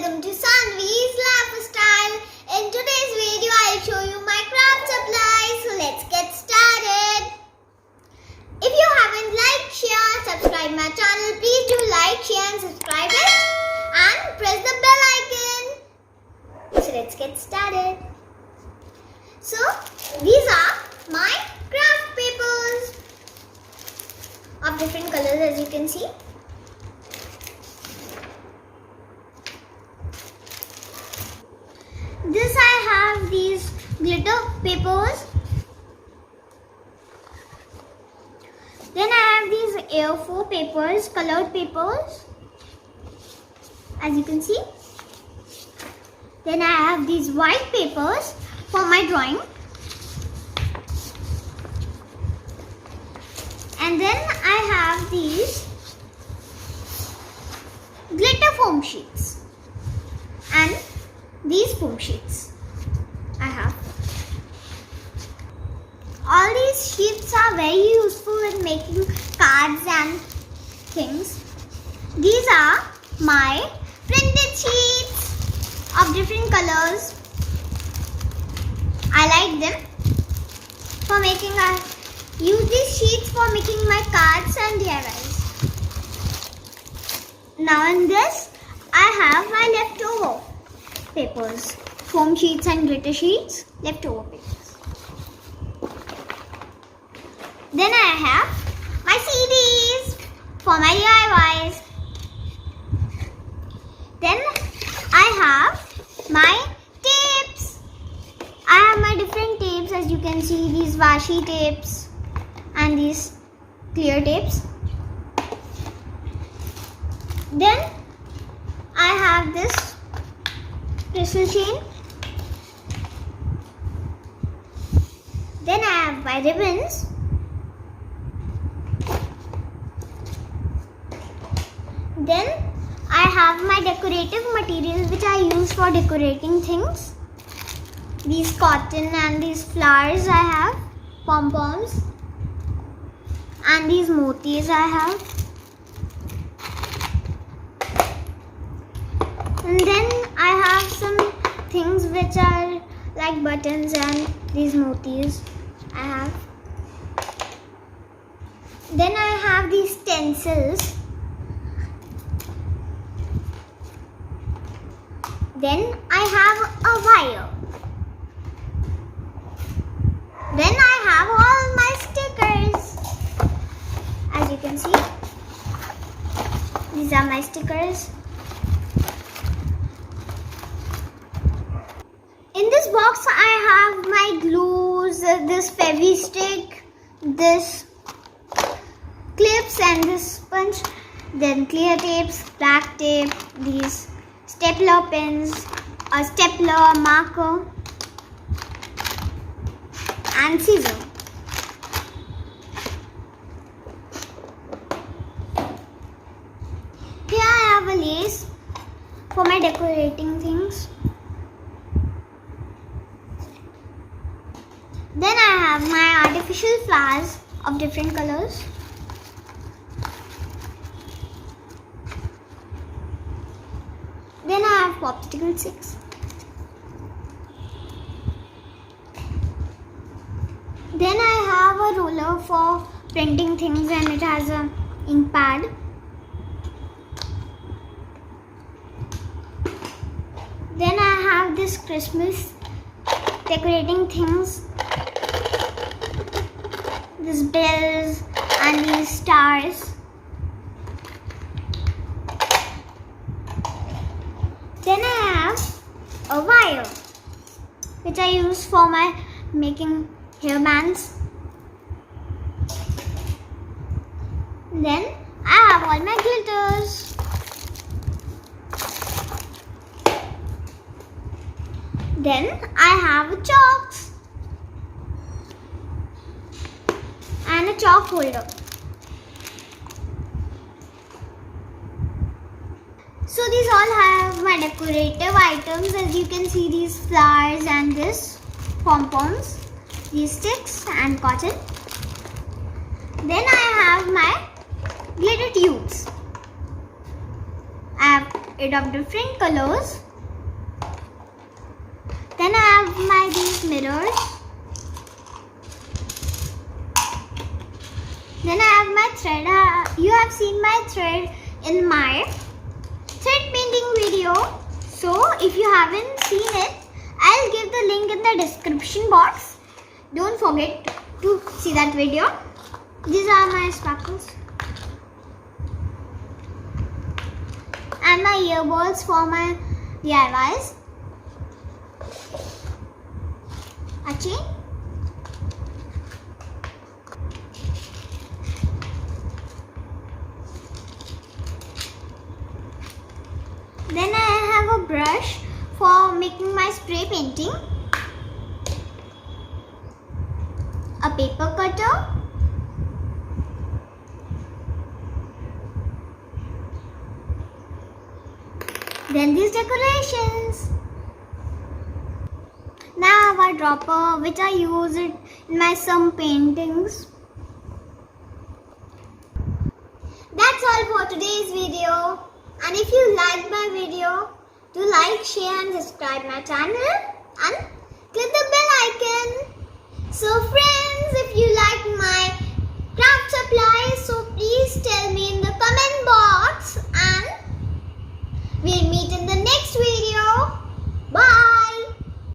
welcome to Sanvi's Lifestyle. In today's video, I'll show you my craft supplies. So let's get started. If you haven't liked, share, subscribe my channel, please do like, share and subscribe it and press the bell icon. So let's get started. So these are my craft papers of different colors, as you can see. This I have these glitter papers. Then I have these A4 papers, colored papers, as you can see. Then I have these white papers for my drawing. And then I have these glitter foam sheets and these foam sheets I have. All these sheets are very useful in making cards and things. These are my printed sheets of different colors. I like them for making. I use these sheets for making my cards and DIYs. Now in this I have my leftover papers, foam sheets and glitter sheets, leftover papers. Then I have my CDs for my DIYs. Then I have my tapes. I have my different tapes, as you can see, these washi tapes and these clear tapes. Then I have this crystal chain. Then I have my ribbons. Then I have my decorative materials which I use for decorating things. These cotton and these flowers I have, pom-poms, and these motis I have. And then I have some things which are like buttons and these motifs I have. Then I have these stencils. Then I have a wire. Then I have all my stickers. As you can see, these are my stickers. In this box I have my glues, this Fevi-stick, this clips and this sponge, then clear tapes, black tape, these stapler pins, a stapler, marker and scissor. Here I have a lace for my decorating things. Then I have my artificial flowers of different colors. Then I have popsicle sticks. Then I have a roller for printing things and it has a ink pad. Then I have this Christmas decorating things. These bells and these stars. Then I have a wire which I use for my making hairbands. Then I have all my glitters. Then I have chalks and a chalk holder. So these all have my decorative items, as you can see, these flowers and this pom-poms, these sticks and cotton. Then I have my glitter tubes. I have it of different colors. Then I have these mirrors. Then I have my thread. You have seen my thread in my thread painting video. So if you haven't seen it, I'll give the link in the description box. Don't forget to see that video. These are my sparkles. And my earballs for my DIYs. A chain. Then I have a brush for making my spray painting. A paper cutter. Then these decorations. Now I have a dropper which I use it in my some paintings. That's all for today's video. And if you liked my video, do like, share and subscribe my channel and click the bell icon. So friends, if you like my craft supply